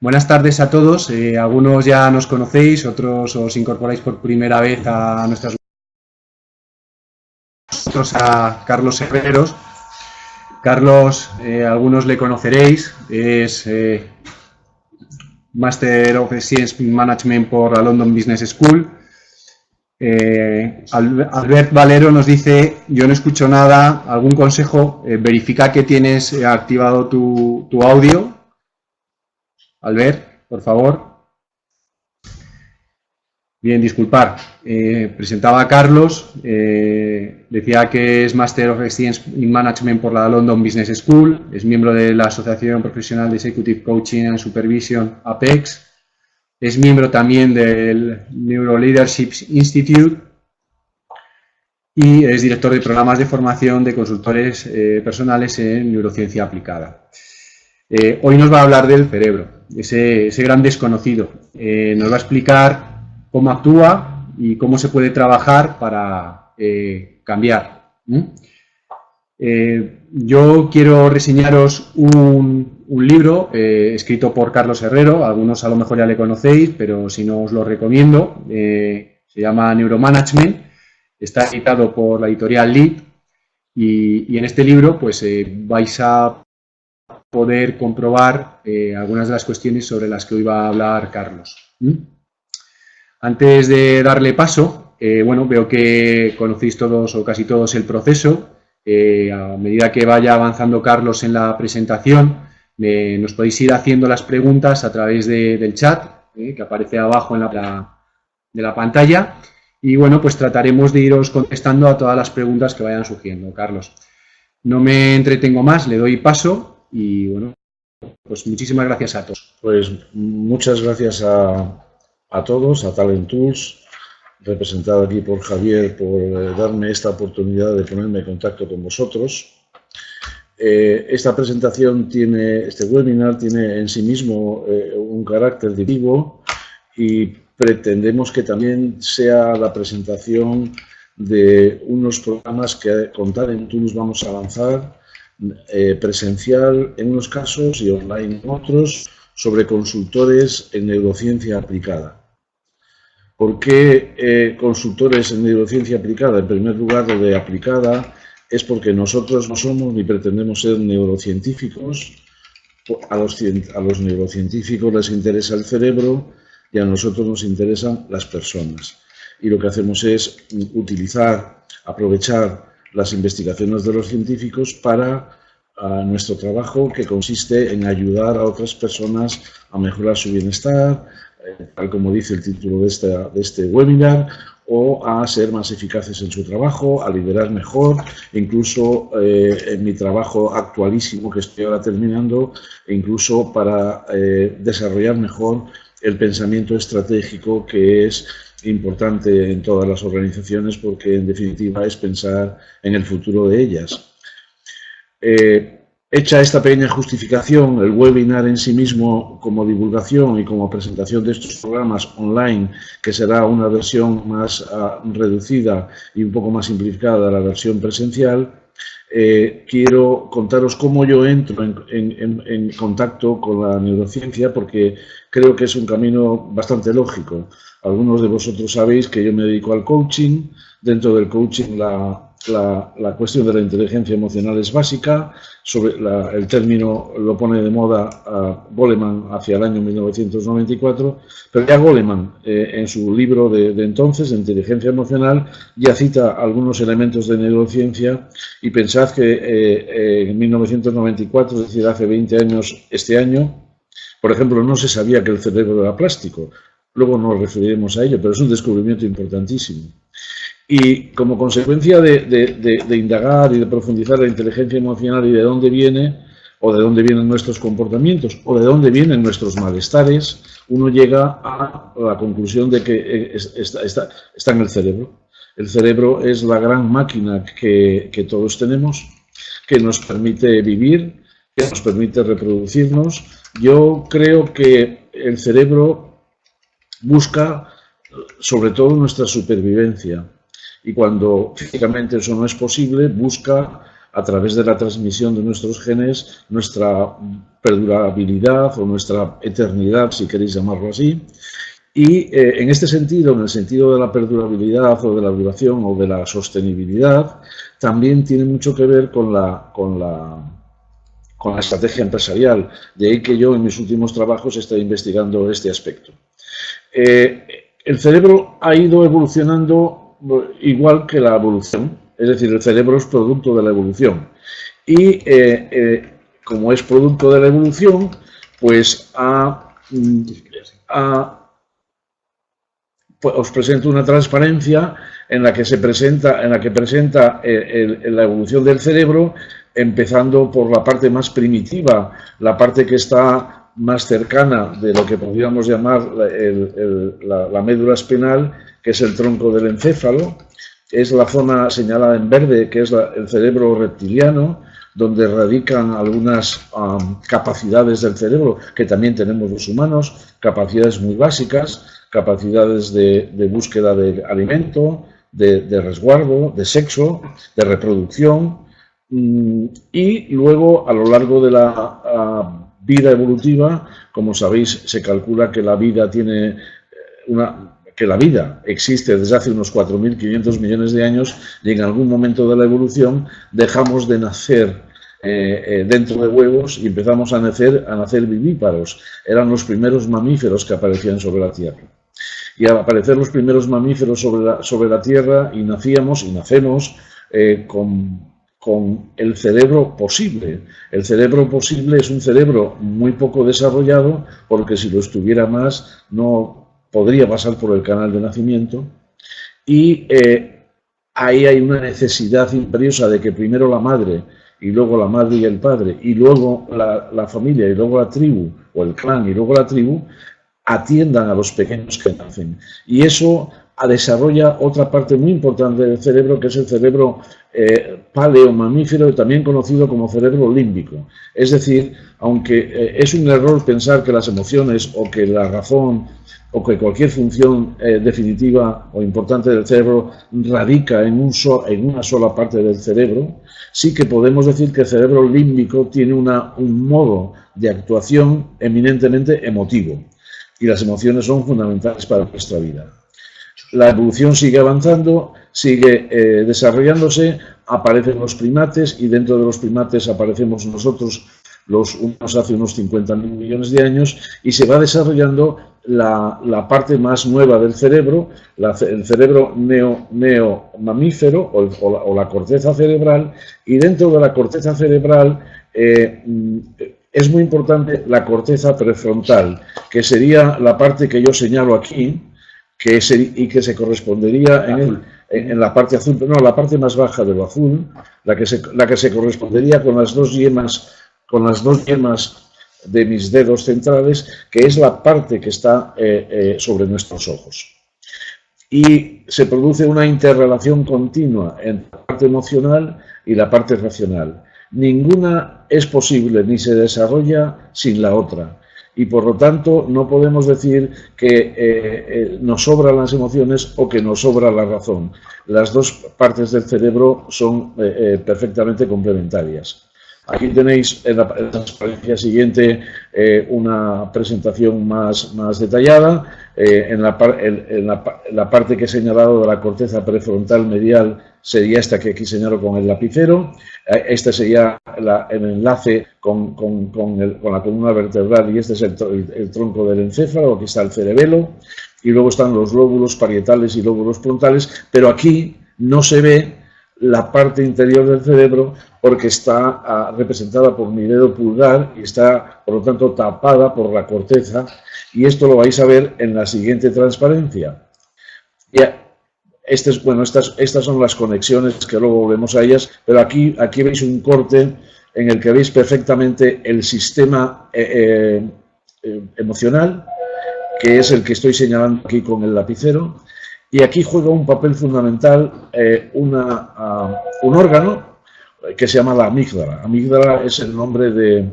Buenas tardes a todos. Algunos ya nos conocéis, otros os incorporáis por primera vez a nuestras a Carlos Herreros. Carlos, algunos le conoceréis, es Master of Science in Management por la London Business School. Albert Valero nos dice, yo no escucho nada, algún consejo, verifica que tienes activado tu audio. Albert, por favor. Bien, disculpar. Presentaba a Carlos, decía que es Master of Science in Management por la London Business School, es miembro de la Asociación Profesional de Executive Coaching and Supervision, APEX, es miembro también del Neuroleadership Institute y es director de programas de formación de consultores personales en neurociencia aplicada. Hoy nos va a hablar del cerebro, ese gran desconocido. Nos va a explicar cómo actúa y cómo se puede trabajar para cambiar. Yo quiero reseñaros un libro escrito por Carlos Herrero, algunos a lo mejor ya le conocéis, pero si no os lo recomiendo. Se llama Neuromanagement, está editado por la editorial Lead y en este libro pues vais a poder comprobar algunas de las cuestiones sobre las que hoy va a hablar Carlos. Antes de darle paso, bueno, veo que conocéis todos o casi todos el proceso. A medida que vaya avanzando Carlos en la presentación, nos podéis ir haciendo las preguntas a través del chat, que aparece abajo en de la pantalla. Y bueno, pues trataremos de iros contestando a todas las preguntas que vayan surgiendo. Carlos, no me entretengo más, le doy paso y bueno, pues muchísimas gracias a todos. Pues muchas gracias a todos, a Talent Tools, representado aquí por Javier, por darme esta oportunidad de ponerme en contacto con vosotros. Esta presentación este webinar tiene en sí mismo un carácter divulgativo y pretendemos que también sea la presentación de unos programas que con Talent Tools vamos a lanzar presencial en unos casos y online en otros sobre consultores en neurociencia aplicada. ¿Por qué consultores en neurociencia aplicada? En primer lugar, lo de aplicada es porque nosotros no somos ni pretendemos ser neurocientíficos. A los neurocientíficos les interesa el cerebro y a nosotros nos interesan las personas. Y lo que hacemos es aprovechar las investigaciones de los científicos para nuestro trabajo, que consiste en ayudar a otras personas a mejorar su bienestar, tal como dice el título de este webinar, o a ser más eficaces en su trabajo, a liderar mejor, incluso en mi trabajo actualísimo que estoy ahora terminando, incluso para desarrollar mejor el pensamiento estratégico, que es importante en todas las organizaciones porque en definitiva es pensar en el futuro de ellas. Hecha esta pequeña justificación, el webinar en sí mismo como divulgación y como presentación de estos programas online, que será una versión más reducida y un poco más simplificada de la versión presencial, quiero contaros cómo yo entro en contacto con la neurociencia, porque creo que es un camino bastante lógico. Algunos de vosotros sabéis que yo me dedico al coaching. Dentro del coaching la cuestión de la inteligencia emocional es básica. El término lo pone de moda Goleman hacia el año 1994, pero ya Goleman en su libro de entonces, de inteligencia emocional, ya cita algunos elementos de neurociencia, y pensad que en 1994, es decir, hace 20 años este año, por ejemplo, no se sabía que el cerebro era plástico. Luego nos referiremos a ello, pero es un descubrimiento importantísimo. Y como consecuencia de indagar y de profundizar la inteligencia emocional y de dónde viene, o de dónde vienen nuestros comportamientos, o de dónde vienen nuestros malestares, uno llega a la conclusión de que está en el cerebro. El cerebro es la gran máquina que todos tenemos, que nos permite vivir, que nos permite reproducirnos. Yo creo que el cerebro busca sobre todo nuestra supervivencia. Y cuando físicamente eso no es posible, busca a través de la transmisión de nuestros genes, nuestra perdurabilidad o nuestra eternidad, si queréis llamarlo así. Y en este sentido, en el sentido de la perdurabilidad o de la duración o de la sostenibilidad, también tiene mucho que ver con la estrategia empresarial. De ahí que yo en mis últimos trabajos estoy investigando este aspecto. El cerebro ha ido evolucionando igual que la evolución, es decir, el cerebro es producto de la evolución. Y como es producto de la evolución, pues pues os presento una transparencia en la que presenta la evolución del cerebro, empezando por la parte más primitiva, la parte que está más cercana de lo que podríamos llamar la médula espinal, que es el tronco del encéfalo. Es la zona señalada en verde, que es el cerebro reptiliano, donde radican algunas capacidades del cerebro que también tenemos los humanos, capacidades muy básicas, capacidades de búsqueda de alimento, de resguardo, de sexo, de reproducción, y luego a lo largo de la vida evolutiva, como sabéis, se calcula que la vida existe desde hace unos 4.500 millones de años, y en algún momento de la evolución dejamos de nacer dentro de huevos y empezamos a nacer vivíparos. Eran los primeros mamíferos que aparecían sobre la Tierra. Y al aparecer los primeros mamíferos sobre la Tierra, y nacemos y nacemos con el cerebro posible. El cerebro posible es un cerebro muy poco desarrollado, porque si lo estuviera más no podría pasar por el canal de nacimiento, y ahí hay una necesidad imperiosa de que primero la madre, y luego la madre y el padre, y luego la familia, y luego la tribu, o el clan, y luego la tribu, atiendan a los pequeños que nacen. Y eso desarrolla otra parte muy importante del cerebro, que es el cerebro paleomamífero, también conocido como cerebro límbico. Es decir, aunque es un error pensar que las emociones o que la razón o que cualquier función definitiva o importante del cerebro radica en una sola parte del cerebro, sí que podemos decir que el cerebro límbico tiene un modo de actuación eminentemente emotivo, y las emociones son fundamentales para nuestra vida. La evolución sigue avanzando, sigue desarrollándose, aparecen los primates, y dentro de los primates aparecemos nosotros, los humanos, hace unos 50.000 millones de años, y se va desarrollando la parte más nueva del cerebro, el cerebro neomamífero o la corteza cerebral, y dentro de la corteza cerebral es muy importante la corteza prefrontal, que sería la parte que yo señalo aquí, y que se correspondería en la parte azul, no, la parte más baja de lo azul, la que se correspondería con las dos yemas de mis dedos centrales, que es la parte que está sobre nuestros ojos. Y se produce una interrelación continua entre la parte emocional y la parte racional. Ninguna es posible ni se desarrolla sin la otra. Y por lo tanto no podemos decir que nos sobran las emociones o que nos sobra la razón. Las dos partes del cerebro son perfectamente complementarias. Aquí tenéis en la transparencia siguiente una presentación más detallada. En la parte que he señalado de la corteza prefrontal medial sería esta que aquí señalo con el lapicero. Este sería el enlace con la columna vertebral, y este es el tronco del encéfalo. Aquí está el cerebelo, y luego están los lóbulos parietales y lóbulos frontales, pero aquí no se ve la parte interior del cerebro porque está representada por mi dedo pulgar y está, por lo tanto, tapada por la corteza, y esto lo vais a ver en la siguiente transparencia. Estas son las conexiones, que luego volvemos a ellas, pero aquí veis un corte en el que veis perfectamente el sistema emocional, que es el que estoy señalando aquí con el lapicero, y aquí juega un papel fundamental un órgano que se llama la amígdala. Amígdala es el nombre de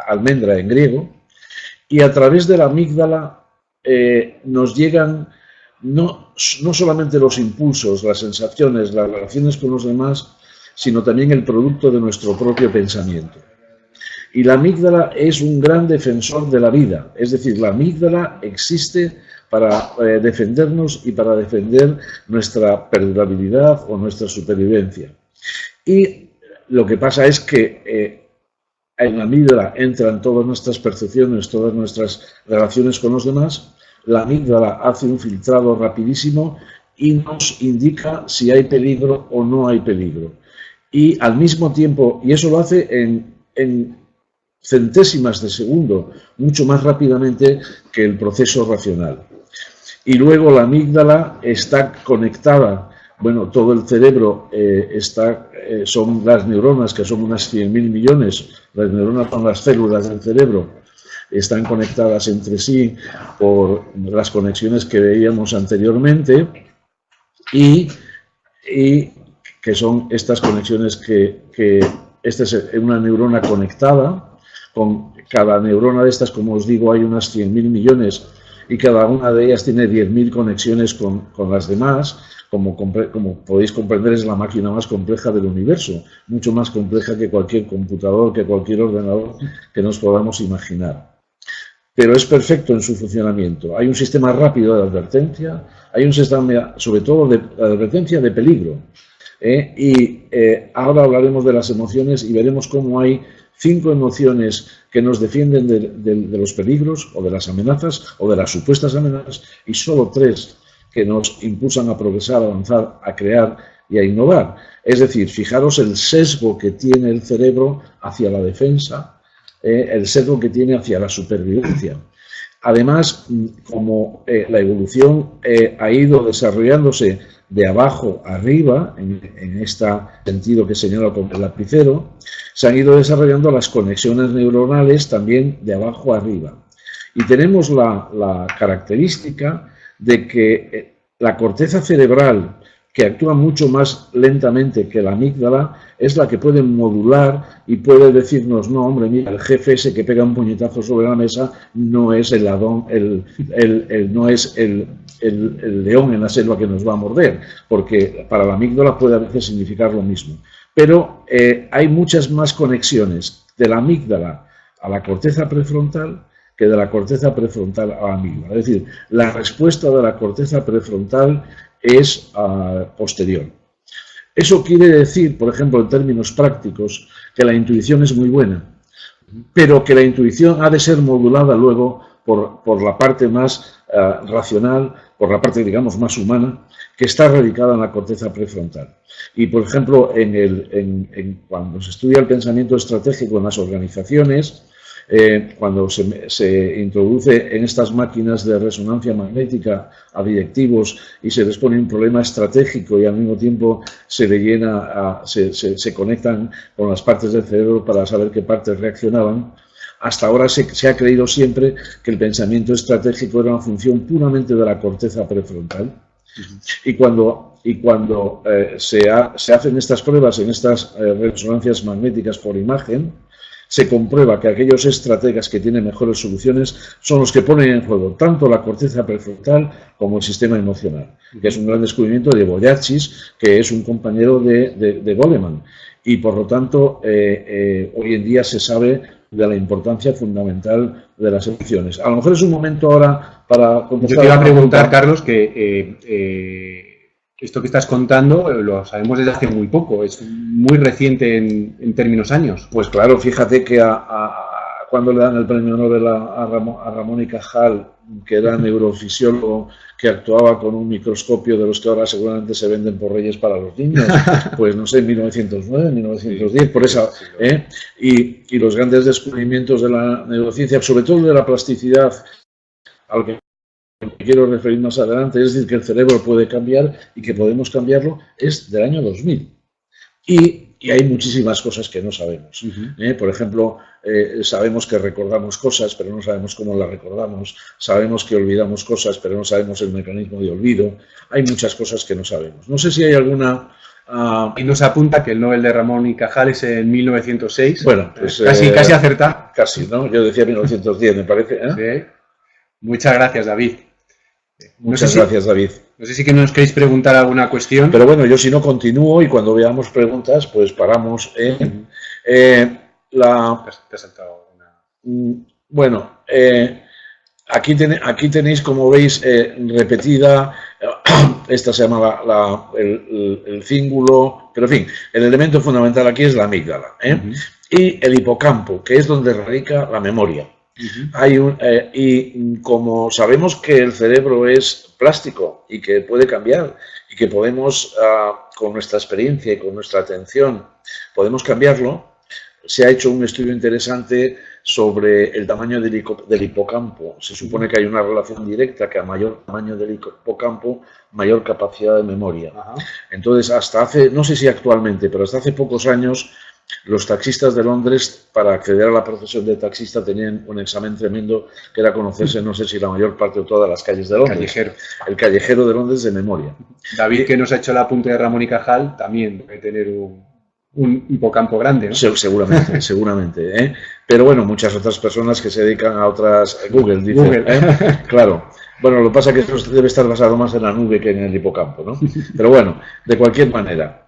almendra en griego, y a través de la amígdala nos llegan no solamente los impulsos, las sensaciones, las relaciones con los demás, sino también el producto de nuestro propio pensamiento. Y la amígdala es un gran defensor de la vida, es decir, la amígdala existe para defendernos y para defender nuestra perdurabilidad o nuestra supervivencia. Y lo que pasa es que en la amígdala entran todas nuestras percepciones, todas nuestras relaciones con los demás. La amígdala hace un filtrado rapidísimo y nos indica si hay peligro o no hay peligro. Y al mismo tiempo, y eso lo hace en centésimas de segundo, mucho más rápidamente que el proceso racional. Y luego la amígdala está conectada, bueno, todo el cerebro son las neuronas, que son unas 100.000 millones, las neuronas son las células del cerebro, están conectadas entre sí por las conexiones que veíamos anteriormente y que son estas conexiones que esta es una neurona conectada. Con cada neurona de estas, como os digo, hay unas 100.000 millones y cada una de ellas tiene 10.000 conexiones con las demás. Como podéis comprender, es la máquina más compleja del universo, mucho más compleja que cualquier computador, que cualquier ordenador que nos podamos imaginar. Pero es perfecto en su funcionamiento. Hay un sistema rápido de advertencia, hay un sistema, sobre todo, de advertencia de peligro. Ahora hablaremos de las emociones y veremos cómo hay 5 emociones que nos defienden de los peligros o de las amenazas o de las supuestas amenazas y solo 3 que nos impulsan a progresar, a avanzar, a crear y a innovar. Es decir, fijaros el sesgo que tiene el cerebro hacia la defensa, el sesgo que tiene hacia la supervivencia. Además, como la evolución ha ido desarrollándose de abajo arriba, en este sentido que señalo con el lapicero, se han ido desarrollando las conexiones neuronales también de abajo arriba. Y tenemos la característica de que la corteza cerebral, que actúa mucho más lentamente que la amígdala, es la que puede modular y puede decirnos, no, hombre, mira, el jefe ese que pega un puñetazo sobre la mesa no es el ladrón, no es el león en la selva que nos va a morder, porque para la amígdala puede a veces significar lo mismo. Pero hay muchas más conexiones de la amígdala a la corteza prefrontal que de la corteza prefrontal a la amígdala. Es decir, la respuesta de la corteza prefrontal es posterior. Eso quiere decir, por ejemplo, en términos prácticos, que la intuición es muy buena, pero que la intuición ha de ser modulada luego por la parte más racional, por la parte, digamos, más humana, que está radicada en la corteza prefrontal. Y, por ejemplo, cuando se estudia el pensamiento estratégico en las organizaciones, cuando se introduce en estas máquinas de resonancia magnética a directivos y se les pone un problema estratégico y al mismo tiempo se le llena, se conectan con las partes del cerebro para saber qué partes reaccionaban, hasta ahora se ha creído siempre que el pensamiento estratégico era una función puramente de la corteza prefrontal. Y cuando se hacen estas pruebas en estas resonancias magnéticas por imagen, se comprueba que aquellos estrategas que tienen mejores soluciones son los que ponen en juego tanto la corteza prefrontal como el sistema emocional, que es un gran descubrimiento de Boyachis, que es un compañero de Goleman. Y por lo tanto, hoy en día se sabe de la importancia fundamental de las emociones. A lo mejor es un momento ahora para contestar. Yo te iba a preguntar, Carlos, que esto que estás contando lo sabemos desde hace muy poco, es muy reciente en términos años. Pues claro, fíjate que cuando le dan el premio Nobel a Ramón y Cajal, que era neurofisiólogo, que actuaba con un microscopio de los que ahora seguramente se venden por Reyes para los niños, pues no sé, en 1909, 1910, por esa, y los grandes descubrimientos de la neurociencia, sobre todo de la plasticidad, al que quiero referir más adelante, es decir, que el cerebro puede cambiar y que podemos cambiarlo, es del año 2000. Y hay muchísimas cosas que no sabemos. Por ejemplo, sabemos que recordamos cosas, pero no sabemos cómo las recordamos. Sabemos que olvidamos cosas, pero no sabemos el mecanismo de olvido. Hay muchas cosas que no sabemos. No sé si hay alguna... Y nos apunta que el Nobel de Ramón y Cajal es en 1906. Bueno, pues... Casi acertar. Casi, ¿no? Yo decía 1910, me parece. Sí. Muchas gracias, David. Muchas gracias, David. No sé si que nos queréis preguntar alguna cuestión. Pero bueno, yo si no continúo y cuando veamos preguntas, pues paramos. Te has saltado una. Bueno, aquí tenéis, como veis, repetida, esta se llama el cíngulo, pero en fin, el elemento fundamental aquí es la amígdala, y el hipocampo, que es donde radica la memoria. Y como sabemos que el cerebro es plástico y que puede cambiar y que podemos, con nuestra experiencia y con nuestra atención, podemos cambiarlo, se ha hecho un estudio interesante sobre el tamaño del hipocampo. Se supone que hay una relación directa, que a mayor tamaño del hipocampo, mayor capacidad de memoria. Entonces, hasta hace, no sé si actualmente, pero hasta hace pocos años, los taxistas de Londres, para acceder a la profesión de taxista, tenían un examen tremendo que era conocerse, no sé si la mayor parte o todas las calles de Londres. El callejero de Londres de memoria. David, que nos ha hecho el apunte de Ramón y Cajal, también debe tener un hipocampo grande, ¿no? Seguramente, seguramente. Pero bueno, muchas otras personas que se dedican a otras... Google, dice. Google. Claro. Bueno, lo que pasa es que esto debe estar basado más en la nube que en el hipocampo, ¿no? Pero bueno, de cualquier manera.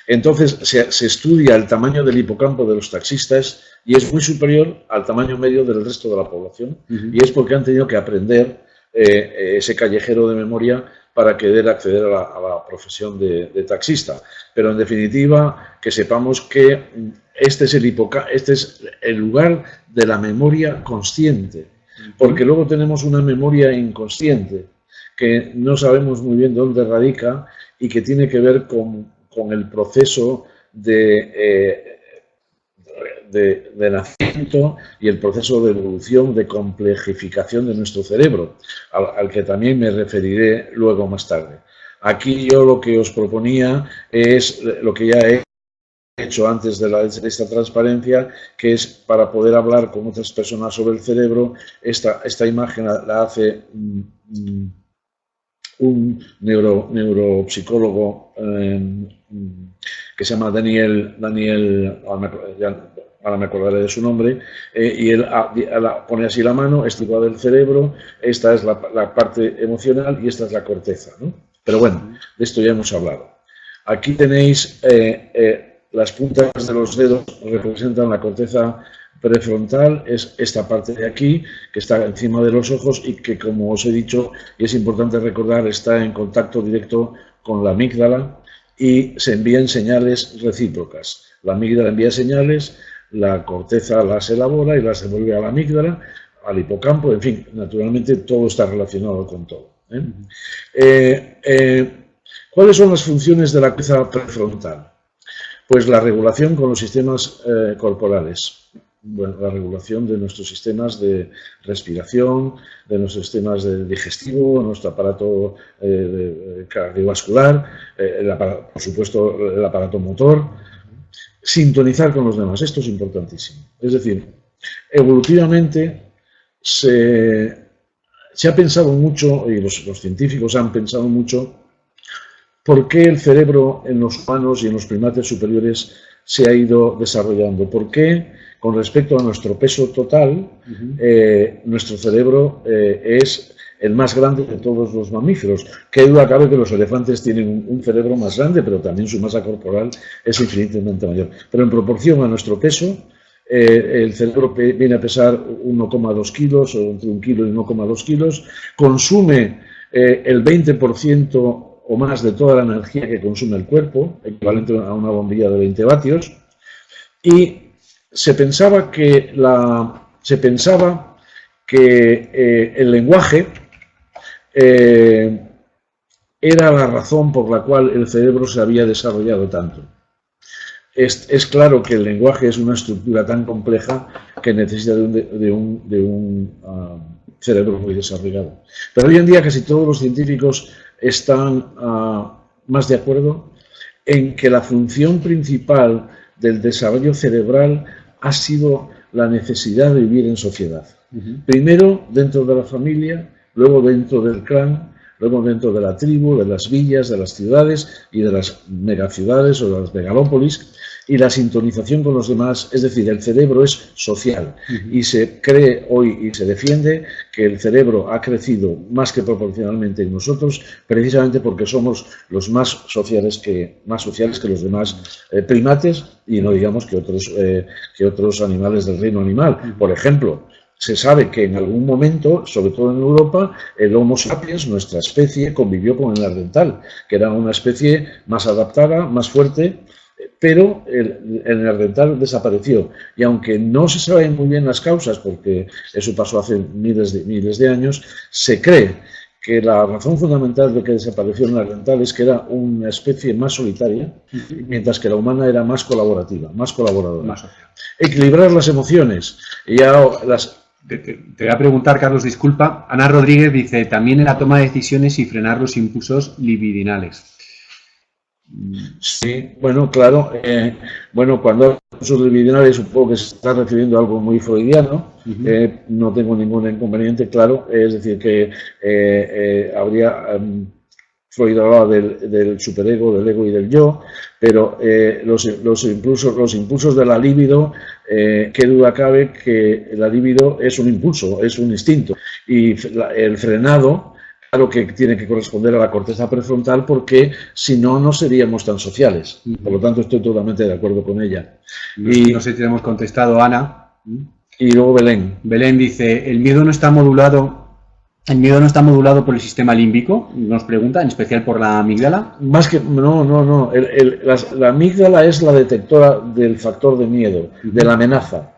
Entonces se estudia el tamaño del hipocampo de los taxistas y es muy superior al tamaño medio del resto de la población, y es porque han tenido que aprender ese callejero de memoria para querer acceder a la profesión de taxista. Pero en definitiva, que sepamos que este es el lugar de la memoria consciente, porque luego tenemos una memoria inconsciente que no sabemos muy bien dónde radica y que tiene que ver con el proceso de nacimiento y el proceso de evolución, de complejificación de nuestro cerebro, al que también me referiré luego más tarde. Aquí yo lo que os proponía es lo que ya he hecho antes de esta transparencia, que es para poder hablar con otras personas sobre el cerebro. Esta imagen la hace un neuropsicólogo que se llama Daniel, ahora me acordaré de su nombre, y él pone así la mano, estipulado del cerebro, esta es la parte emocional y esta es la corteza, ¿no? Pero bueno, de esto ya hemos hablado. Aquí tenéis las puntas de los dedos, representan la corteza prefrontal, es esta parte de aquí, que está encima de los ojos y que, como os he dicho, y es importante recordar, está en contacto directo con la amígdala y se envían señales recíprocas. La amígdala envía señales, la corteza las elabora y las devuelve a la amígdala, al hipocampo, en fin, naturalmente todo está relacionado con todo. ¿Cuáles son las funciones de la corteza prefrontal? Pues la regulación con los sistemas corporales. Bueno, la regulación de nuestros sistemas de respiración, de nuestros sistemas de digestivo, nuestro aparato cardiovascular, por supuesto el aparato motor. Sintonizar con los demás, esto es importantísimo. Es decir, evolutivamente se ha pensado mucho, y los científicos han pensado mucho, por qué el cerebro en los humanos y en los primates superiores se ha ido desarrollando. ¿Por qué, con respecto a nuestro peso total, nuestro cerebro es el más grande de todos los mamíferos? Qué duda cabe que los elefantes tienen un cerebro más grande, pero también su masa corporal es infinitamente mayor. Pero en proporción a nuestro peso, el cerebro viene a pesar 1,2 kilos, o entre 1 kilo y 1,2 kilos, consume el 20% o más de toda la energía que consume el cuerpo, equivalente a una bombilla de 20 vatios, y se pensaba que el lenguaje era la razón por la cual el cerebro se había desarrollado tanto. Es claro que el lenguaje es una estructura tan compleja que necesita de un cerebro muy desarrollado. Pero hoy en día casi todos los científicos están más de acuerdo en que la función principal del desarrollo cerebral ha sido la necesidad de vivir en sociedad. Primero dentro de la familia, luego dentro del clan, luego dentro de la tribu, de las villas, de las ciudades y de las megaciudades o de las megalópolis. y la sintonización con los demás, es decir, el cerebro es social y se cree hoy y se defiende que el cerebro ha crecido más que proporcionalmente en nosotros precisamente porque somos los más sociales que los demás primates y no digamos que otros animales del reino animal. Por ejemplo, se sabe que en algún momento, sobre todo en Europa, el Homo sapiens, nuestra especie, convivió con el neandertal, que era una especie más adaptada, más fuerte, pero el neandertal desapareció. Y aunque no se saben muy bien las causas, porque eso pasó hace miles de años, se cree que la razón fundamental de que desapareció el neandertal es que era una especie más solitaria, mientras que la humana era más colaborativa, más colaboradora. Equilibrar las emociones. Te voy a preguntar, Carlos, disculpa. Ana Rodríguez dice, también en la toma de decisiones y frenar los impulsos libidinales. Sí, bueno, claro. Cuando hablo de impulsos libidinales, supongo que se está refiriendo a algo muy freudiano. No tengo ningún inconveniente, claro. Es decir, que Freud hablaba del superego, del ego y del yo, pero los impulsos de la libido, qué duda cabe que la libido es un impulso, es un instinto. Y el frenado, claro que tiene que corresponder a la corteza prefrontal porque si no, no seríamos tan sociales. Por lo tanto, estoy totalmente de acuerdo con ella. No sé si te hemos contestado, Ana. Y luego Belén. Belén dice, ¿el miedo no está modulado por el sistema límbico? Nos pregunta, en especial por la amígdala. No. La amígdala es la detectora del factor de miedo, de la amenaza.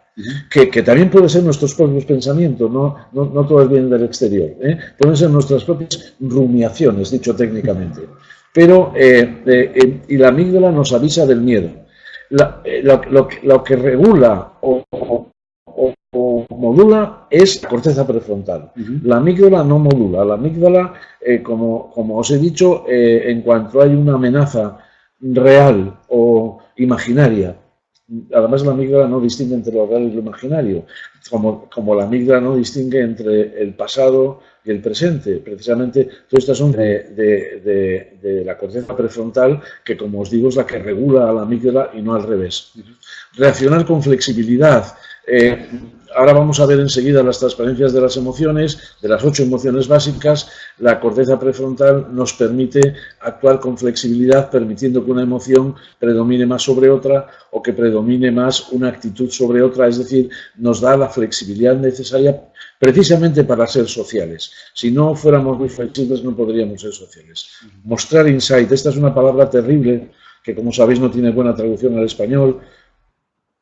Que también puede ser nuestros propios pensamientos, no todo viene del exterior, pueden ser nuestras propias rumiaciones, dicho técnicamente. Pero, y la amígdala nos avisa del miedo. Lo que regula o modula es la corteza prefrontal. La amígdala no modula. La amígdala, como os he dicho, en cuanto hay una amenaza real o imaginaria, además la amígdala no distingue entre lo real y lo imaginario, como la amígdala no distingue entre el pasado y el presente. Precisamente todas estas son de la corteza prefrontal, que como os digo es la que regula a la amígdala y no al revés. Reaccionar con flexibilidad. Ahora vamos a ver enseguida las transparencias de las emociones, de las 8 emociones básicas. La corteza prefrontal nos permite actuar con flexibilidad, permitiendo que una emoción predomine más sobre otra o que predomine más una actitud sobre otra, es decir, nos da la flexibilidad necesaria precisamente para ser sociales. Si no fuéramos muy flexibles no podríamos ser sociales. Mostrar insight, esta es una palabra terrible que, como sabéis, no tiene buena traducción al español.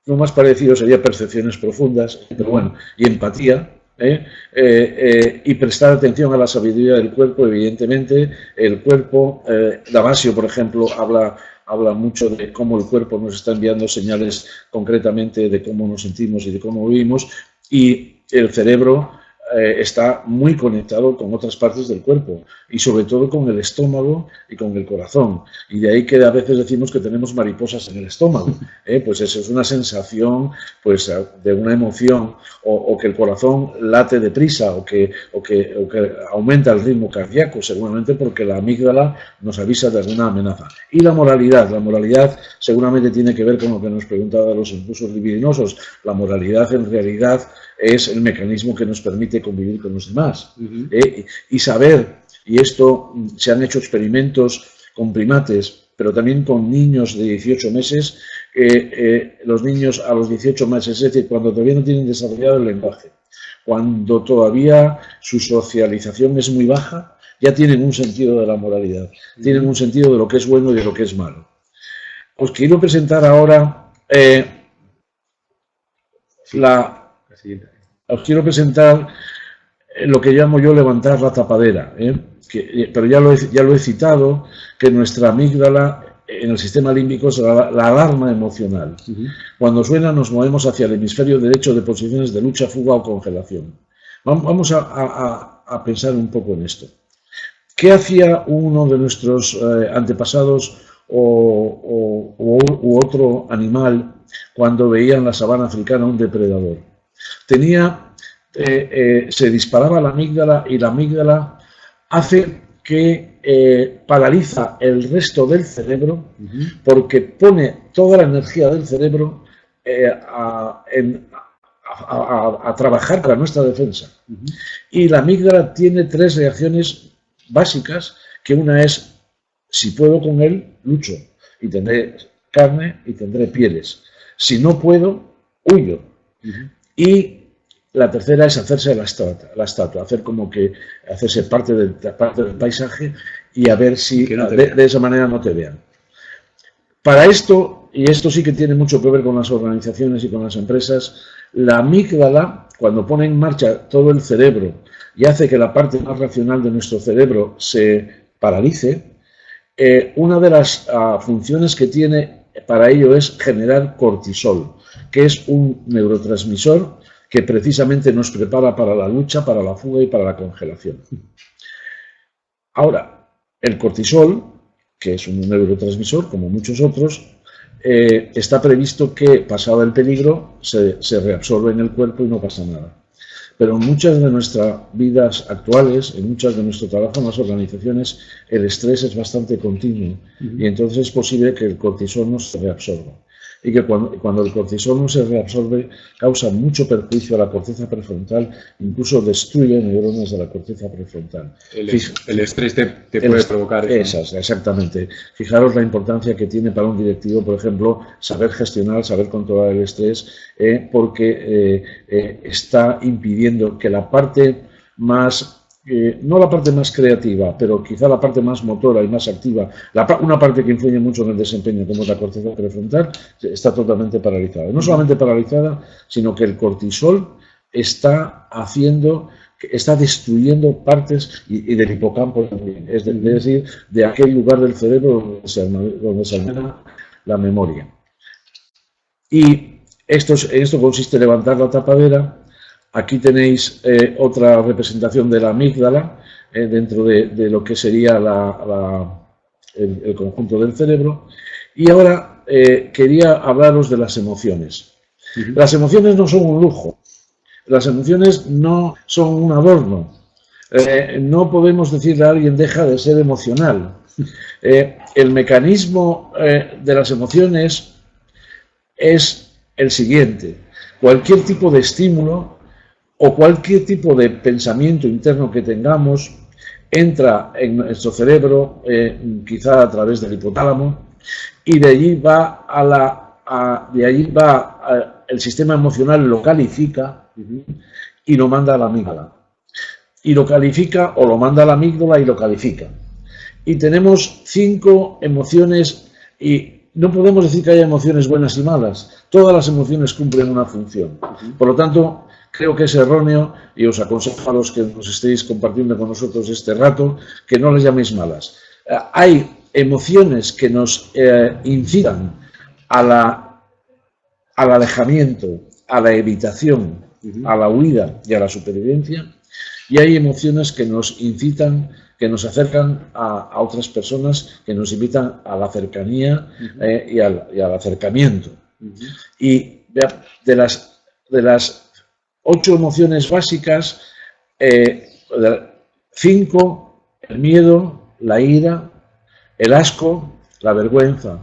Lo más parecido sería percepciones profundas, pero bueno, y empatía, y prestar atención a la sabiduría del cuerpo. Evidentemente, el cuerpo, Damasio, por ejemplo, habla mucho de cómo el cuerpo nos está enviando señales concretamente de cómo nos sentimos y de cómo vivimos, y el cerebro está muy conectado con otras partes del cuerpo y sobre todo con el estómago y con el corazón, y de ahí que a veces decimos que tenemos mariposas en el estómago, pues eso es una sensación pues de una emoción, o que el corazón late deprisa o que aumenta el ritmo cardíaco, seguramente porque la amígdala nos avisa de alguna amenaza. Y la moralidad seguramente tiene que ver con lo que nos preguntaba de los impulsos libidinosos. La moralidad en realidad es el mecanismo que nos permite convivir con los demás. Y saber, y esto se han hecho experimentos con primates, pero también con niños de 18 meses, los niños a los 18 meses, es decir, cuando todavía no tienen desarrollado el lenguaje, cuando todavía su socialización es muy baja, ya tienen un sentido de la moralidad, tienen un sentido de lo que es bueno y de lo que es malo. Os quiero presentar ahora os quiero presentar lo que llamo yo levantar la tapadera, pero ya lo he citado, que nuestra amígdala en el sistema límbico es la alarma emocional. Cuando suena nos movemos hacia el hemisferio derecho de posiciones de lucha, fuga o congelación. Vamos a pensar un poco en esto. ¿Qué hacía uno de nuestros antepasados u otro animal cuando veía en la sabana africana un depredador? Se disparaba la amígdala, y la amígdala hace que paraliza el resto del cerebro porque pone toda la energía del cerebro a trabajar para nuestra defensa. Y la amígdala tiene 3 reacciones básicas, que una es, si puedo con él, lucho, y tendré carne y tendré pieles. Si no puedo, huyo. Y la tercera es hacerse la estatua, hacerse parte del paisaje y a ver si de esa manera no te vean. Para esto, y esto sí que tiene mucho que ver con las organizaciones y con las empresas, la amígdala, cuando pone en marcha todo el cerebro y hace que la parte más racional de nuestro cerebro se paralice, una de las funciones que tiene para ello es generar cortisol, que es un neurotransmisor que precisamente nos prepara para la lucha, para la fuga y para la congelación. Ahora, el cortisol, que es un neurotransmisor, como muchos otros, está previsto que, pasado el peligro, se reabsorbe en el cuerpo y no pasa nada. Pero en muchas de nuestras vidas actuales, en muchas de nuestro trabajo en las organizaciones, el estrés es bastante continuo y entonces es posible que el cortisol no se reabsorba. Y que cuando el cortisol no se reabsorbe, causa mucho perjuicio a la corteza prefrontal, incluso destruye neuronas de la corteza prefrontal. El estrés te puede provocar eso. Exactamente. Fijaros la importancia que tiene para un directivo, por ejemplo, saber gestionar, saber controlar el estrés, porque está impidiendo que la parte más... no la parte más creativa, pero quizá la parte más motora y más activa, una parte que influye mucho en el desempeño, como es la corteza prefrontal, está totalmente paralizada. No solamente paralizada, sino que el cortisol está destruyendo partes y del hipocampo también, es decir, de aquel lugar del cerebro donde se almacena la memoria. Y esto consiste en levantar la tapadera. Aquí tenéis otra representación de la amígdala dentro de lo que sería el conjunto del cerebro. Y ahora quería hablaros de las emociones. Las emociones no son un lujo, las emociones no son un adorno. No podemos decirle a alguien deja de ser emocional. El mecanismo de las emociones es el siguiente: cualquier tipo de estímulo o cualquier tipo de pensamiento interno que tengamos entra en nuestro cerebro, quizá a través del hipotálamo, y de allí va el sistema emocional lo califica y lo manda a la amígdala. Y lo califica, o lo manda a la amígdala y lo califica. Y tenemos 5 emociones, y no podemos decir que haya emociones buenas y malas. Todas las emociones cumplen una función. Por lo tanto, creo que es erróneo, y os aconsejo a los que nos estéis compartiendo con nosotros este rato, que no las llaméis malas. Hay emociones que nos incitan al alejamiento, a la evitación, a la huida y a la supervivencia, y hay emociones que nos incitan, que nos acercan a otras personas, que nos invitan a la cercanía y al acercamiento. Y de las 8 emociones básicas, 5, el miedo, la ira, el asco, la vergüenza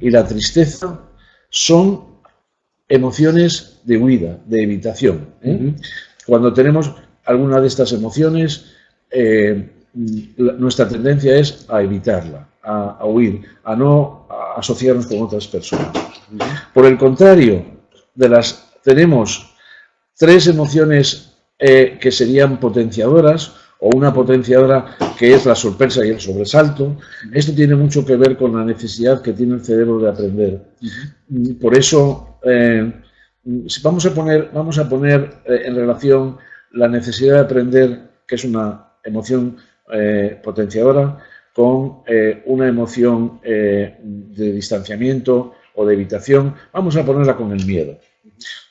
y la tristeza, son emociones de huida, de evitación. Cuando tenemos alguna de estas emociones, nuestra tendencia es a evitarla, a huir, a no asociarnos con otras personas. Por el contrario, tenemos 3 emociones que serían potenciadoras, o una potenciadora que es la sorpresa y el sobresalto. Esto tiene mucho que ver con la necesidad que tiene el cerebro de aprender. Por eso vamos a poner en relación la necesidad de aprender, que es una emoción potenciadora, con una emoción de distanciamiento o de evitación. Vamos a ponerla con el miedo.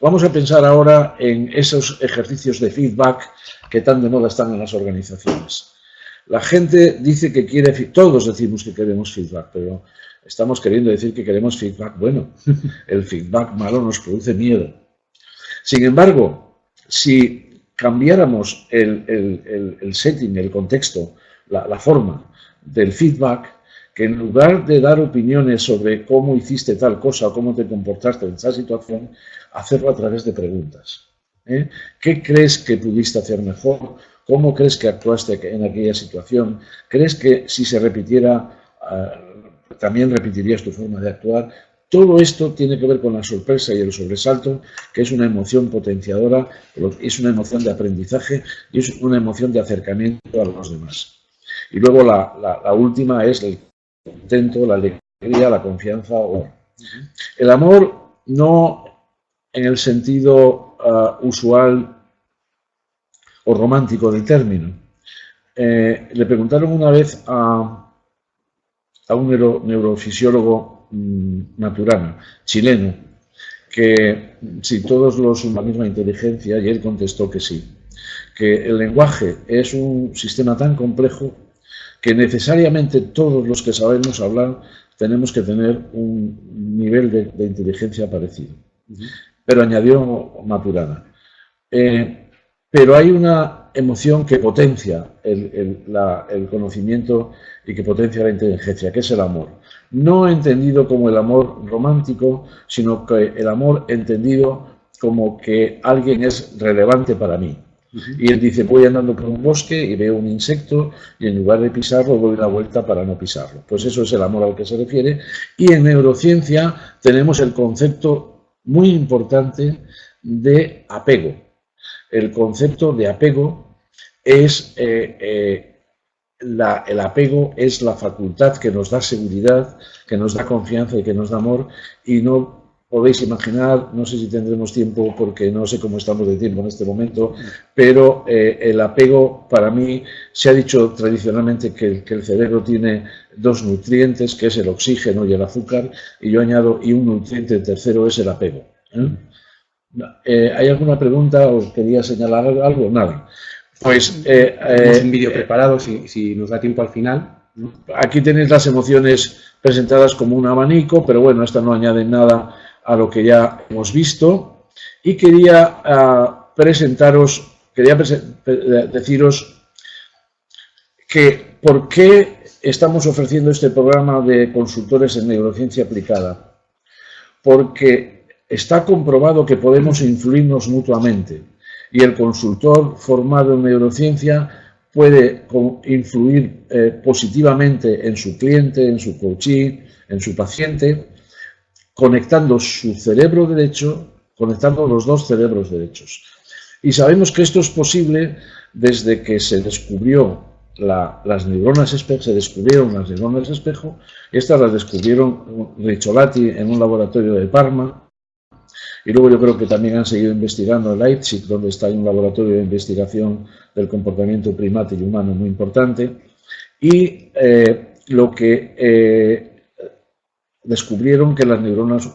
Vamos a pensar ahora en esos ejercicios de feedback que tan de moda están en las organizaciones. La gente dice que quiere, todos decimos que queremos feedback, pero estamos queriendo decir que queremos feedback bueno. El feedback malo nos produce miedo. Sin embargo, si cambiáramos el setting, el contexto, la forma del feedback, que en lugar de dar opiniones sobre cómo hiciste tal cosa o cómo te comportaste en esa situación, hacerlo a través de preguntas. ¿Qué crees que pudiste hacer mejor? ¿Cómo crees que actuaste en aquella situación? ¿Crees que si se repitiera, también repetirías tu forma de actuar? Todo esto tiene que ver con la sorpresa y el sobresalto, que es una emoción potenciadora, es una emoción de aprendizaje y es una emoción de acercamiento a los demás. Y luego la última es el contento, la alegría, la confianza. El amor no en el sentido usual o romántico del término. Le preguntaron una vez a un neurofisiólogo Maturana, chileno, que si todos los la misma inteligencia, y él contestó que sí, que el lenguaje es un sistema tan complejo que necesariamente todos los que sabemos hablar tenemos que tener un nivel de inteligencia parecido. Pero añadió Maturana, pero hay una emoción que potencia el conocimiento y que potencia la inteligencia, que es el amor. No entendido como el amor romántico, sino que el amor entendido como que alguien es relevante para mí. Y él dice, voy andando por un bosque y veo un insecto y en lugar de pisarlo doy la vuelta para no pisarlo. Pues eso es el amor al que se refiere. Y en neurociencia tenemos el concepto muy importante de apego. El concepto de apego es el apego es la facultad que nos da seguridad, que nos da confianza y que nos da amor, y no podéis imaginar, no sé si tendremos tiempo porque no sé cómo estamos de tiempo en este momento, pero el apego para mí, se ha dicho tradicionalmente que el cerebro tiene dos nutrientes, que es el oxígeno y el azúcar, y yo añado, y un nutriente tercero es el apego. ¿Hay alguna pregunta? ¿Os quería señalar algo? Nada. Pues tenemos un vídeo preparado, si nos da tiempo al final. Aquí tenéis las emociones presentadas como un abanico, pero bueno, estas no añaden nada a lo que ya hemos visto. Y quería deciros que por qué estamos ofreciendo este programa de consultores en neurociencia aplicada. Porque está comprobado que podemos influirnos mutuamente. Y el consultor formado en neurociencia puede influir positivamente en su cliente, en su coachee, en su paciente, conectando su cerebro derecho, conectando los dos cerebros derechos. Y sabemos que esto es posible desde que se descubrió las neuronas espejo, Estas las descubrieron Ricciolati en un laboratorio de Parma. Y luego yo creo que también han seguido investigando en Leipzig, donde está un laboratorio de investigación del comportamiento primate y humano muy importante. Y lo que descubrieron que las neuronas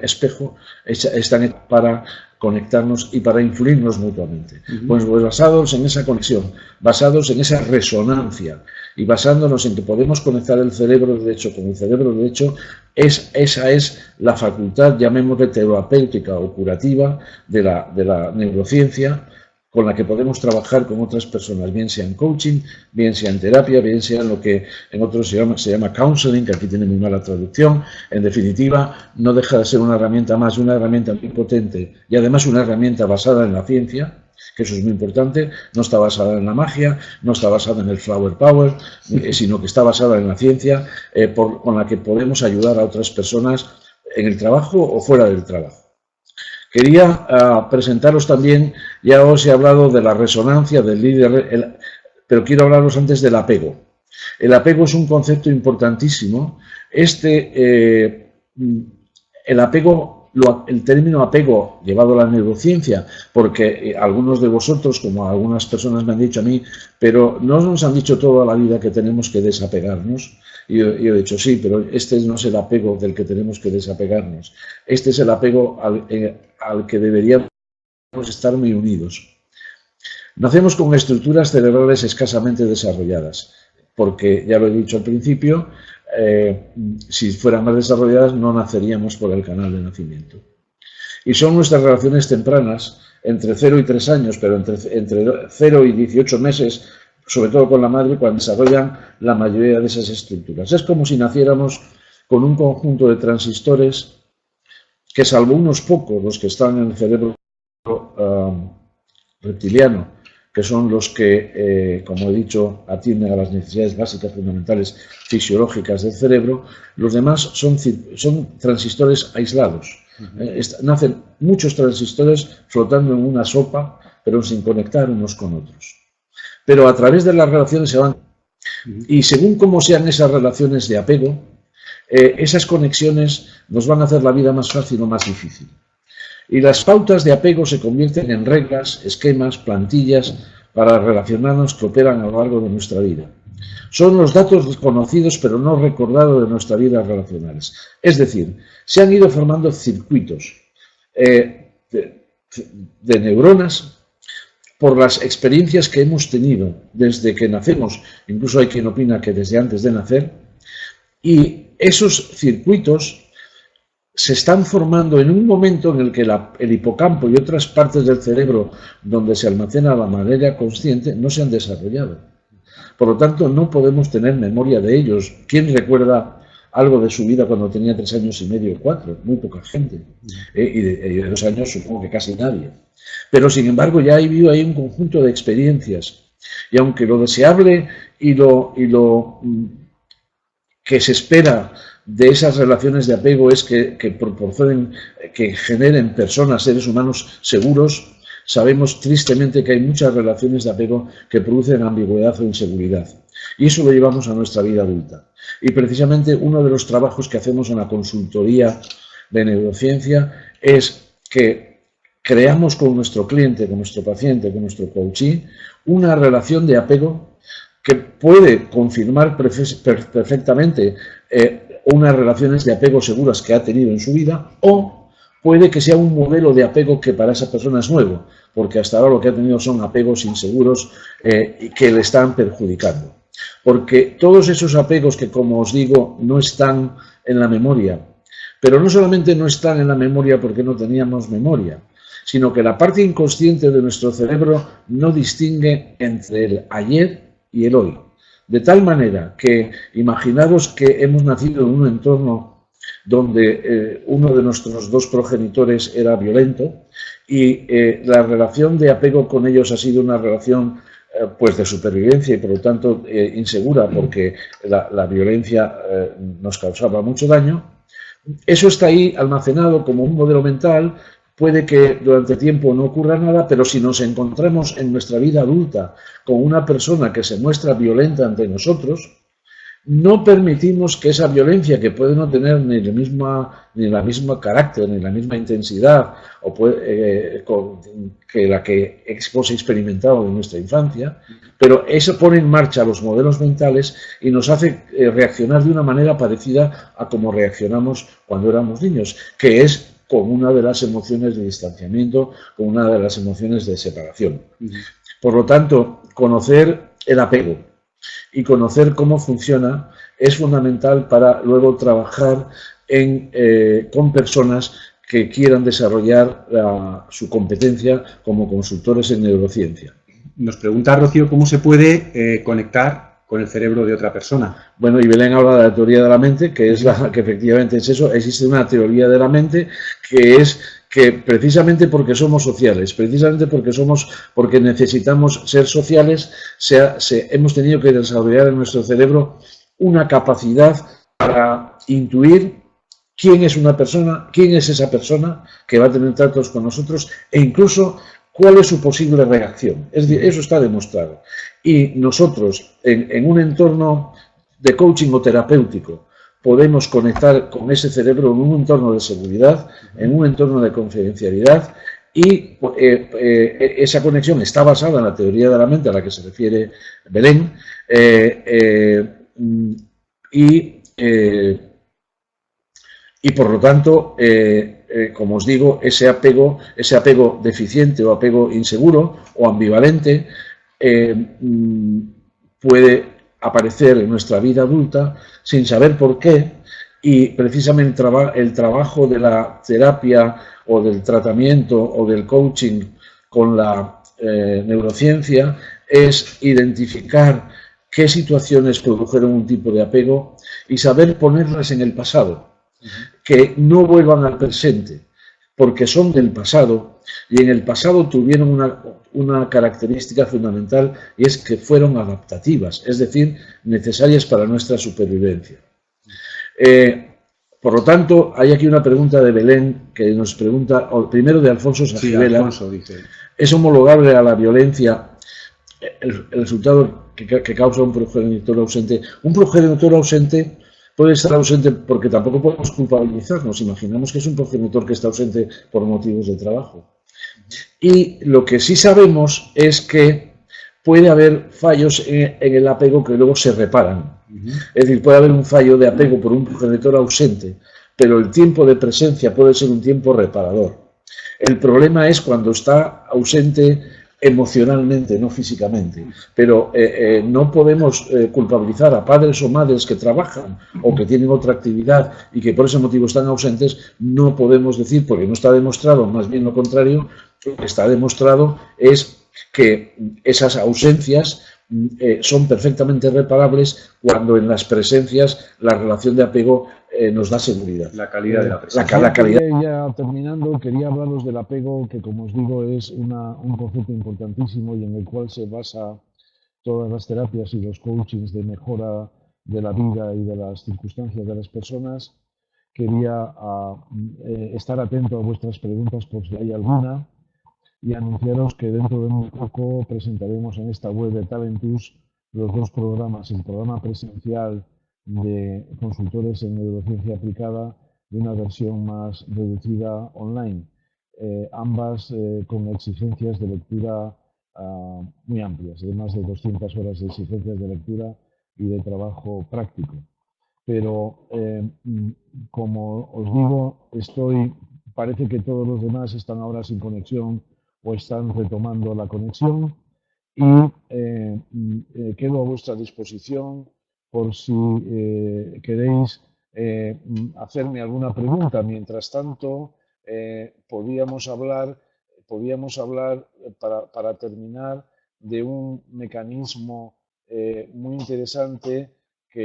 espejo están para conectarnos y para influirnos mutuamente. Pues basados en esa conexión, basados en esa resonancia y basándonos en que podemos conectar el cerebro derecho con el cerebro derecho, esa es la facultad, llamémosle terapéutica o curativa de la neurociencia, con la que podemos trabajar con otras personas, bien sea en coaching, bien sea en terapia, bien sea en lo que en otros se llama counseling, que aquí tiene muy mala traducción. En definitiva, no deja de ser una herramienta más, una herramienta muy potente y además una herramienta basada en la ciencia, que eso es muy importante. No está basada en la magia, no está basada en el flower power, sino que está basada en la ciencia, con la que podemos ayudar a otras personas en el trabajo o fuera del trabajo. Quería presentaros también, ya os he hablado de la resonancia, del líder, pero quiero hablaros antes del apego. El apego es un concepto importantísimo. El término apego llevado a la neurociencia, porque algunos de vosotros, como algunas personas me han dicho a mí, pero no nos han dicho toda la vida que tenemos que desapegarnos. Y yo he dicho, sí, pero este no es el apego del que tenemos que desapegarnos. Este es el apego al que deberíamos estar muy unidos. Nacemos con estructuras cerebrales escasamente desarrolladas, porque, ya lo he dicho al principio, si fueran más desarrolladas no naceríamos por el canal de nacimiento. Y son nuestras relaciones tempranas, entre 0 y 3 años, pero entre 0 y 18 meses, sobre todo con la madre, cuando desarrollan la mayoría de esas estructuras. Es como si naciéramos con un conjunto de transistores que, salvo unos pocos, los que están en el cerebro reptiliano, que son los que, como he dicho, atienden a las necesidades básicas fundamentales fisiológicas del cerebro, los demás son transistores aislados. Nacen muchos transistores flotando en una sopa, pero sin conectar unos con otros. Pero a través de las relaciones se van... Y según cómo sean esas relaciones de apego, esas conexiones nos van a hacer la vida más fácil o más difícil. Y las pautas de apego se convierten en reglas, esquemas, plantillas para relacionarnos que operan a lo largo de nuestra vida. Son los datos conocidos pero no recordados de nuestras vidas relacionales. Es decir, se han ido formando circuitos de neuronas por las experiencias que hemos tenido desde que nacemos, incluso hay quien opina que desde antes de nacer, y esos circuitos se están formando en un momento en el que el hipocampo y otras partes del cerebro donde se almacena la manera consciente no se han desarrollado. Por lo tanto, no podemos tener memoria de ellos. ¿Quién recuerda algo de su vida cuando tenía 3 años y medio o 4? Muy poca gente. Y de 2 años supongo que casi nadie. Pero, sin embargo, ya hay un conjunto de experiencias. Y aunque lo deseable y lo que se espera de esas relaciones de apego es que proporcionen, que generen personas, seres humanos seguros, sabemos tristemente que hay muchas relaciones de apego que producen ambigüedad o inseguridad. Y eso lo llevamos a nuestra vida adulta. Y precisamente uno de los trabajos que hacemos en la consultoría de neurociencia es que creamos con nuestro cliente, con nuestro paciente, con nuestro coachee, una relación de apego que puede confirmar perfectamente unas relaciones de apego seguras que ha tenido en su vida, o puede que sea un modelo de apego que para esa persona es nuevo, porque hasta ahora lo que ha tenido son apegos inseguros que le están perjudicando. Porque todos esos apegos que, como os digo, no están en la memoria, pero no solamente no están en la memoria porque no teníamos memoria, sino que la parte inconsciente de nuestro cerebro no distingue entre el ayer y el hoy. De tal manera que imaginaros que hemos nacido en un entorno donde uno de nuestros 2 progenitores era violento y la relación de apego con ellos ha sido una relación pues de supervivencia y por lo tanto insegura porque la violencia nos causaba mucho daño. Eso está ahí almacenado como un modelo mental. Puede que durante tiempo no ocurra nada, pero si nos encontramos en nuestra vida adulta con una persona que se muestra violenta ante nosotros, no permitimos que esa violencia, que puede no tener ni la misma carácter, ni la misma intensidad que la que hemos experimentado en nuestra infancia, pero eso pone en marcha los modelos mentales y nos hace reaccionar de una manera parecida a como reaccionamos cuando éramos niños, que es con una de las emociones de distanciamiento, con una de las emociones de separación. Por lo tanto, conocer el apego y conocer cómo funciona es fundamental para luego trabajar con personas que quieran desarrollar su competencia como consultores en neurociencia. Nos pregunta Rocío cómo se puede conectar con el cerebro de otra persona. Bueno, y Belén habla de la teoría de la mente, que efectivamente es eso. Existe una teoría de la mente que es que precisamente porque somos sociales, precisamente porque necesitamos ser sociales, hemos tenido que desarrollar en nuestro cerebro una capacidad para intuir quién es una persona, quién es esa persona que va a tener tratos con nosotros e incluso cuál es su posible reacción. Es decir, eso está demostrado. Y nosotros, en un entorno de coaching o terapéutico, podemos conectar con ese cerebro en un entorno de seguridad, en un entorno de confidencialidad, y esa conexión está basada en la teoría de la mente a la que se refiere Belén, y por lo tanto, como os digo, ese apego deficiente o apego inseguro o ambivalente puede aparecer en nuestra vida adulta sin saber por qué, y precisamente el trabajo de la terapia o del tratamiento o del coaching con la neurociencia es identificar qué situaciones produjeron un tipo de apego y saber ponerlas en el pasado, que no vuelvan al presente, porque son del pasado y en el pasado tuvieron una característica fundamental, y es que fueron adaptativas, es decir, necesarias para nuestra supervivencia. Por lo tanto, hay aquí una pregunta de Belén que nos pregunta, primero de Alfonso Sajibela, sí, Alfonso, dice. ¿Es homologable a la violencia el resultado que causa un progenitor ausente? Un progenitor ausente puede estar ausente porque tampoco podemos culpabilizarnos. Imaginamos que es un progenitor que está ausente por motivos de trabajo. Y lo que sí sabemos es que puede haber fallos en el apego que luego se reparan. Es decir, puede haber un fallo de apego por un progenitor ausente, pero el tiempo de presencia puede ser un tiempo reparador. El problema es cuando está ausente emocionalmente, no físicamente. Pero no podemos culpabilizar a padres o madres que trabajan o que tienen otra actividad y que por ese motivo están ausentes. No podemos decir, porque no está demostrado, más bien lo contrario, lo que está demostrado es que esas ausencias son perfectamente reparables cuando en las presencias la relación de apego nos da seguridad. La calidad de la presencia. La calidad. Ya terminando, quería hablaros del apego, que como os digo es un concepto importantísimo y en el cual se basa todas las terapias y los coachings de mejora de la vida y de las circunstancias de las personas. Quería estar atento a vuestras preguntas por si hay alguna y anunciaros que dentro de muy poco presentaremos en esta web de Talentus los dos programas, el programa presencial de consultores en neurociencia aplicada y una versión más reducida online, ambas con exigencias de lectura muy amplias, de más de 200 horas de exigencias de lectura y de trabajo práctico. Pero, como os digo, parece que todos los demás están ahora sin conexión o están retomando la conexión y quedo a vuestra disposición por si queréis hacerme alguna pregunta. Mientras tanto, podíamos hablar para terminar de un mecanismo muy interesante con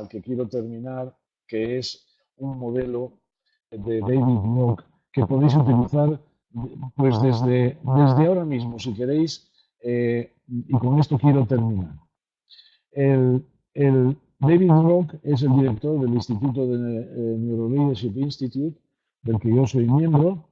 el que quiero terminar, que es un modelo de David Locke que podéis utilizar pues desde ahora mismo, si queréis, y con esto quiero terminar. El David Locke es el director del Instituto de Neuroleadership Institute, del que yo soy miembro,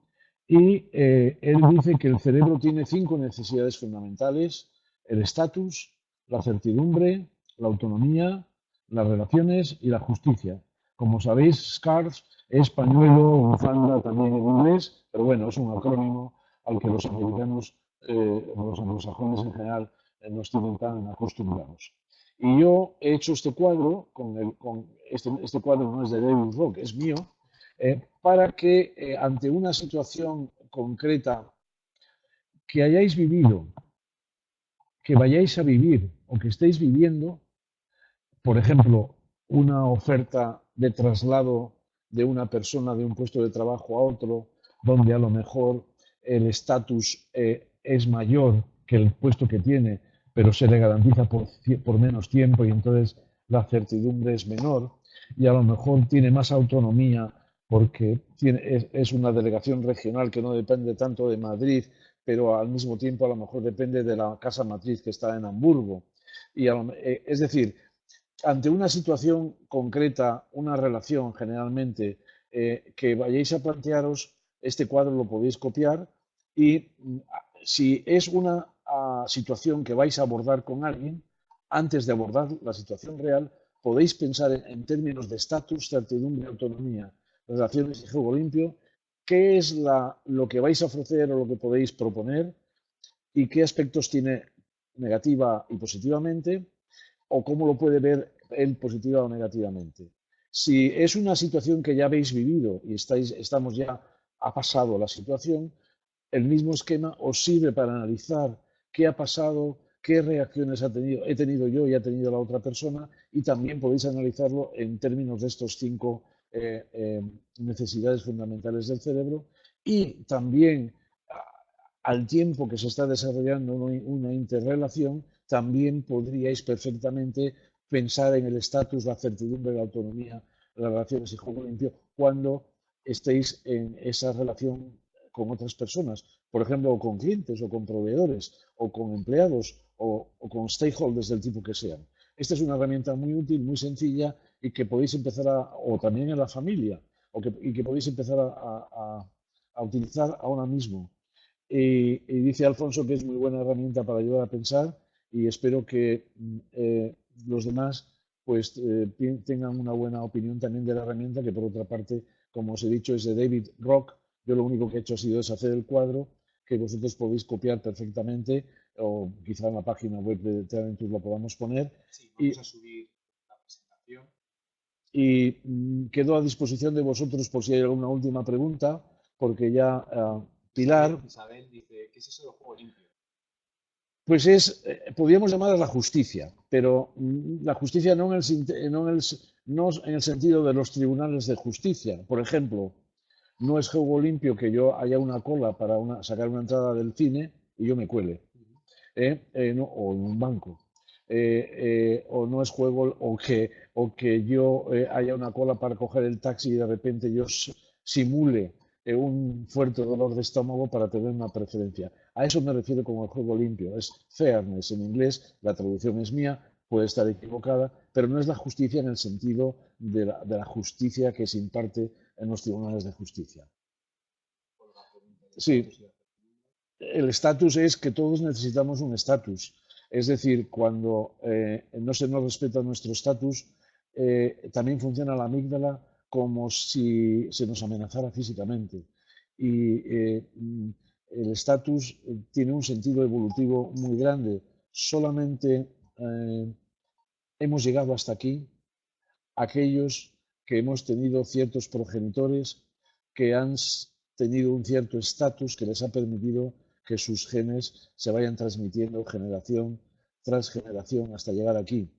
y él dice que el cerebro tiene 5 necesidades fundamentales: el estatus, la certidumbre, la autonomía, las relaciones y la justicia. Como sabéis, SCARF es pañuelo, bufanda también en inglés, pero bueno, es un acrónimo al que los americanos, los anglosajones en general, nos tienen tan acostumbrados. Y yo he hecho este cuadro, este cuadro no es de David Locke, es mío, para que ante una situación concreta que hayáis vivido, que vayáis a vivir o que estéis viviendo, por ejemplo, una oferta de traslado de una persona de un puesto de trabajo a otro, donde a lo mejor el estatus es mayor que el puesto que tiene, pero se le garantiza por menos tiempo y entonces la certidumbre es menor, y a lo mejor tiene más autonomía porque es una delegación regional que no depende tanto de Madrid, pero al mismo tiempo a lo mejor depende de la casa matriz que está en Hamburgo. Es decir, ante una situación concreta, una relación generalmente, que vayáis a plantearos, este cuadro lo podéis copiar y si es una situación que vais a abordar con alguien, antes de abordar la situación real, podéis pensar en términos de estatus, certidumbre, autonomía, relaciones y juego limpio, qué es lo que vais a ofrecer o lo que podéis proponer y qué aspectos tiene negativa y positivamente, o cómo lo puede ver él positiva o negativamente. Si es una situación que ya habéis vivido y estamos ya, ha pasado la situación, el mismo esquema os sirve para analizar qué ha pasado, qué reacciones he tenido yo y ha tenido la otra persona, y también podéis analizarlo en términos de estos 5 necesidades fundamentales del cerebro, y también al tiempo que se está desarrollando una interrelación, también podríais perfectamente pensar en el estatus, la certidumbre, la autonomía, las relaciones y juego limpio cuando estéis en esa relación con otras personas, por ejemplo, o con clientes, o con proveedores, o con empleados, o con stakeholders del tipo que sean. Esta es una herramienta muy útil, muy sencilla y que podéis empezar o también en la familia, y que podéis empezar a utilizar ahora mismo. Y dice Alfonso que es muy buena herramienta para ayudar a pensar y espero que los demás pues tengan una buena opinión también de la herramienta, que por otra parte, como os he dicho, es de David Rock. Yo lo único que he hecho ha sido deshacer el cuadro, que vosotros podéis copiar perfectamente, o quizá en la página web de Talentus lo podamos poner. Sí, vamos a subir la presentación. Y quedo a disposición de vosotros por si hay alguna última pregunta, porque ya Pilar... Isabel dice, ¿qué es eso de juego limpio? Pues podríamos llamar a la justicia, pero la justicia no en el sentido de los tribunales de justicia. Por ejemplo, no es juego limpio que yo haya una cola para sacar una entrada del cine y yo me cuele, o en un banco. O no es juego, o que yo haya una cola para coger el taxi y de repente yo simule un fuerte dolor de estómago para tener una preferencia. A eso me refiero con el juego limpio. Es fairness en inglés, la traducción es mía, puede estar equivocada, pero no es la justicia en el sentido de la justicia que se imparte en los tribunales de justicia. Sí, el estatus es que todos necesitamos un estatus. Es decir, cuando no se nos respeta nuestro estatus, también funciona la amígdala como si se nos amenazara físicamente. Y el estatus tiene un sentido evolutivo muy grande. Solamente hemos llegado hasta aquí aquellos que hemos tenido ciertos progenitores que han tenido un cierto estatus que les ha permitido que sus genes se vayan transmitiendo generación tras generación hasta llegar aquí.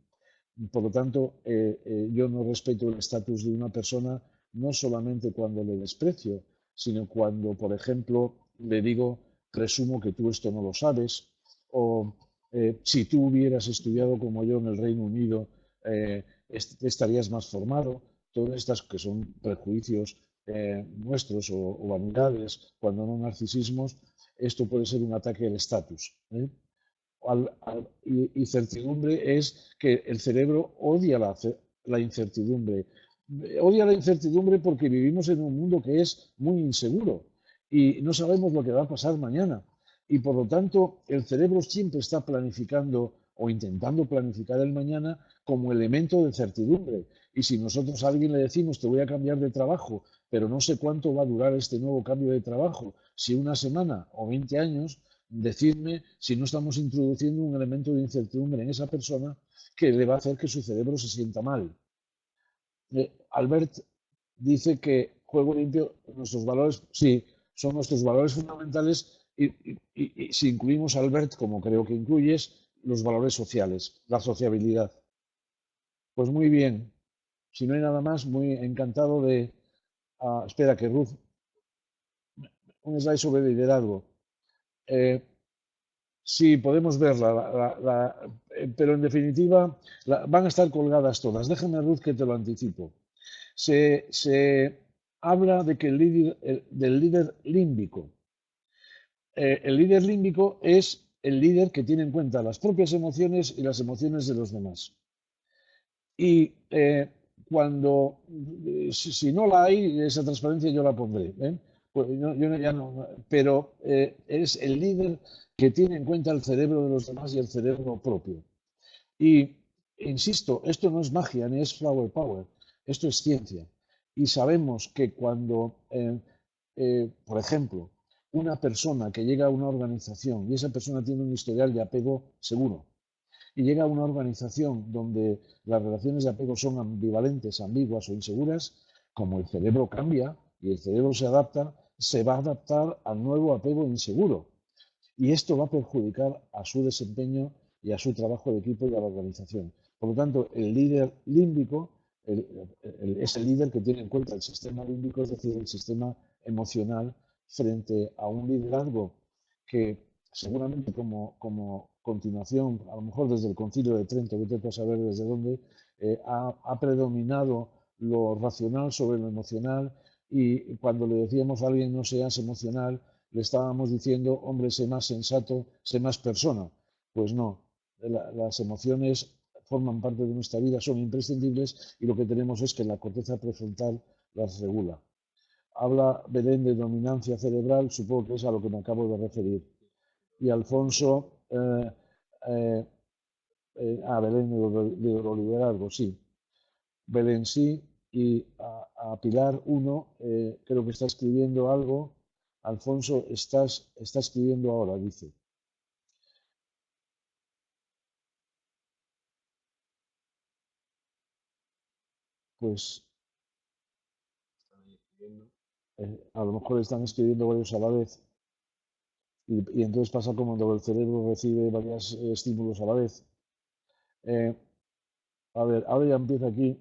Por lo tanto, yo no respeto el estatus de una persona no solamente cuando le desprecio, sino cuando, por ejemplo, le digo, presumo que tú esto no lo sabes, o si tú hubieras estudiado como yo en el Reino Unido, estarías más formado. Todas estas que son prejuicios nuestros o vanidades, cuando no narcisismos, esto puede ser un ataque al estatus. Y certidumbre es que el cerebro odia la incertidumbre. Odia la incertidumbre porque vivimos en un mundo que es muy inseguro y no sabemos lo que va a pasar mañana. Y por lo tanto, el cerebro siempre está planificando o intentando planificar el mañana como elemento de certidumbre. Y si nosotros a alguien le decimos, te voy a cambiar de trabajo, pero no sé cuánto va a durar este nuevo cambio de trabajo, si una semana o 20 años, decidme si no estamos introduciendo un elemento de incertidumbre en esa persona que le va a hacer que su cerebro se sienta mal. Albert dice que juego limpio, nuestros valores, sí, son nuestros valores fundamentales y si incluimos a Albert, como creo que incluyes, los valores sociales, la sociabilidad. Pues muy bien, si no hay nada más, muy encantado de... espera, que Ruth, un slide sobre liderazgo. Sí, podemos verla, pero en definitiva van a estar colgadas todas. Déjame, Ruth, que te lo anticipo. Se habla de que del líder límbico. El líder límbico es el líder que tiene en cuenta las propias emociones y las emociones de los demás. Y cuando, si no la hay, esa transparencia yo la pondré. Pues pero es el líder que tiene en cuenta el cerebro de los demás y el cerebro propio. Y insisto, esto no es magia ni es flower power, esto es ciencia. Y sabemos que cuando, por ejemplo, una persona que llega a una organización y esa persona tiene un historial de apego seguro, y llega a una organización donde las relaciones de apego son ambivalentes, ambiguas o inseguras, como el cerebro cambia y el cerebro se adapta, se va a adaptar al nuevo apego inseguro. Y esto va a perjudicar a su desempeño y a su trabajo de equipo y a la organización. Por lo tanto, el líder límbico es el líder que tiene en cuenta el sistema límbico, es decir, el sistema emocional, frente a un liderazgo que seguramente como continuación, a lo mejor desde el Concilio de Trento, que te puedes saber desde dónde, ha predominado lo racional sobre lo emocional, y cuando le decíamos a alguien no seas emocional, le estábamos diciendo, hombre, sé más sensato, sé más persona. Pues no, las emociones forman parte de nuestra vida, son imprescindibles, y lo que tenemos es que la corteza prefrontal las regula. Habla Belén de dominancia cerebral, supongo que es a lo que me acabo de referir. Y Alfonso, Belén de euroliderazgo, sí. Belén sí, y a Pilar 1, creo que está escribiendo algo. Alfonso, está escribiendo ahora, dice. Pues a lo mejor están escribiendo varios a la vez, y entonces pasa como cuando el cerebro recibe varios estímulos a la vez. A ver, ahora ya empieza aquí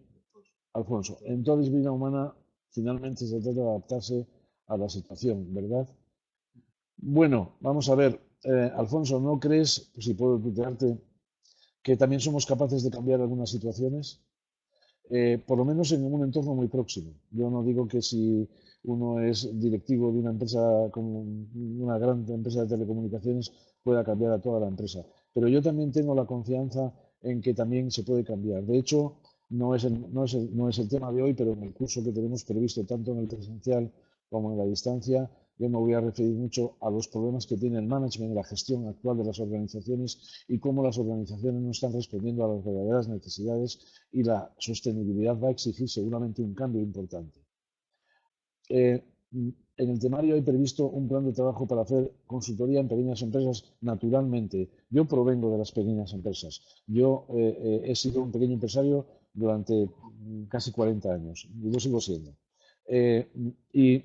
Alfonso. En toda disciplina humana, finalmente se trata de adaptarse a la situación, ¿verdad? Bueno, vamos a ver, Alfonso, ¿no crees, si puedo tutearte, que también somos capaces de cambiar algunas situaciones? Por lo menos en un entorno muy próximo. Yo no digo que si uno es directivo de una empresa, como una gran empresa de telecomunicaciones, pueda cambiar a toda la empresa. Pero yo también tengo la confianza en que también se puede cambiar. De hecho, no es el tema de hoy, pero en el curso que tenemos previsto, tanto en el presencial como en la distancia, yo me voy a referir mucho a los problemas que tiene el management, la gestión actual de las organizaciones, y cómo las organizaciones no están respondiendo a las verdaderas necesidades, y la sostenibilidad va a exigir seguramente un cambio importante. En el temario hay previsto un plan de trabajo para hacer consultoría en pequeñas empresas. Naturalmente, yo provengo de las pequeñas empresas. Yo he sido un pequeño empresario durante casi 40 años, y lo sigo siendo. Y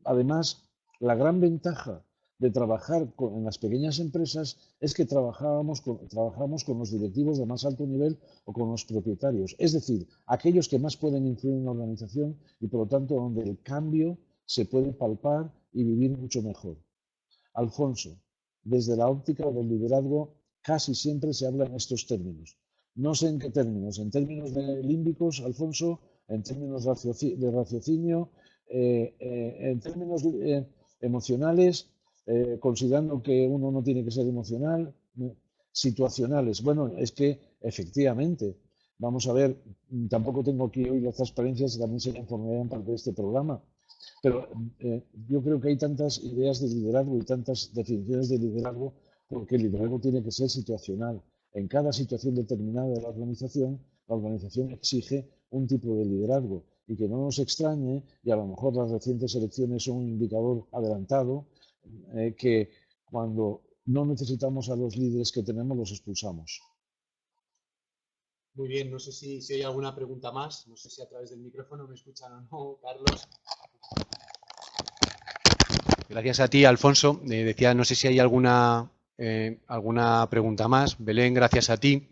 además, la gran ventaja de trabajar en las pequeñas empresas es que trabajamos con los directivos de más alto nivel o con los propietarios, es decir, aquellos que más pueden influir en la organización, y por lo tanto donde el cambio se puede palpar y vivir mucho mejor. Alfonso, desde la óptica del liderazgo casi siempre se habla en estos términos. No sé en qué términos, en términos de límbicos, Alfonso, en términos de raciocinio, en términos emocionales, considerando que uno no tiene que ser emocional, situacionales. Bueno, es que efectivamente, vamos a ver, tampoco tengo aquí hoy las transparencias, también serían formarían parte de este programa, pero yo creo que hay tantas ideas de liderazgo y tantas definiciones de liderazgo, porque el liderazgo tiene que ser situacional. En cada situación determinada de la organización exige un tipo de liderazgo, y que no nos extrañe, y a lo mejor las recientes elecciones son un indicador adelantado, que cuando no necesitamos a los líderes que tenemos, los expulsamos. Muy bien, no sé si hay alguna pregunta más, no sé si a través del micrófono me escuchan o no, Carlos. Gracias a ti, Alfonso. Decía, no sé si hay alguna pregunta más. Belén, gracias a ti.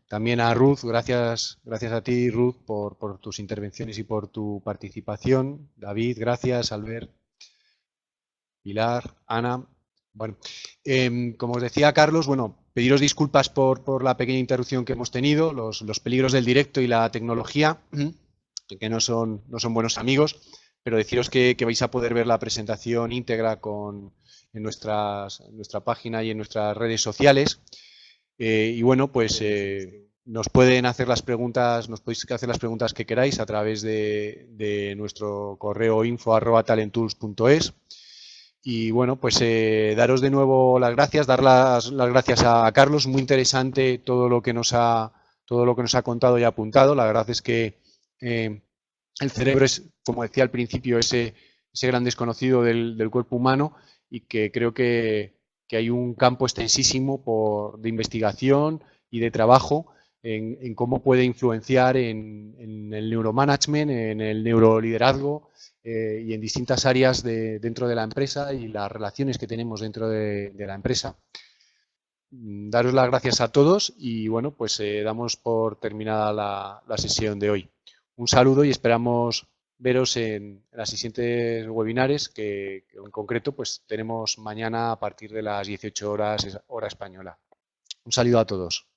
También a Ruth, gracias a ti, Ruth, por tus intervenciones y por tu participación. David, gracias. Albert, Pilar, Ana. Bueno, como os decía Carlos, bueno, pediros disculpas por la pequeña interrupción que hemos tenido, los peligros del directo y la tecnología, que no son buenos amigos, pero deciros que vais a poder ver la presentación íntegra en nuestra página y en nuestras redes sociales. Y bueno, pues nos pueden hacer las preguntas, nos podéis hacer las preguntas que queráis a través de nuestro correo info@talentools.es. Y bueno, pues daros de nuevo las gracias, dar las gracias a Carlos. Muy interesante todo lo que nos ha contado y apuntado. La verdad es que el cerebro es, como decía al principio, ese gran desconocido del cuerpo humano, y que creo que hay un campo extensísimo de investigación y de trabajo en cómo puede influenciar en el neuromanagement, en el neuroliderazgo y en distintas áreas dentro de la empresa y las relaciones que tenemos dentro de la empresa. Daros las gracias a todos y bueno, pues damos por terminada la sesión de hoy. Un saludo y esperamos veros en las siguientes webinares que en concreto pues tenemos mañana a partir de las 18 horas hora española. Un saludo a todos.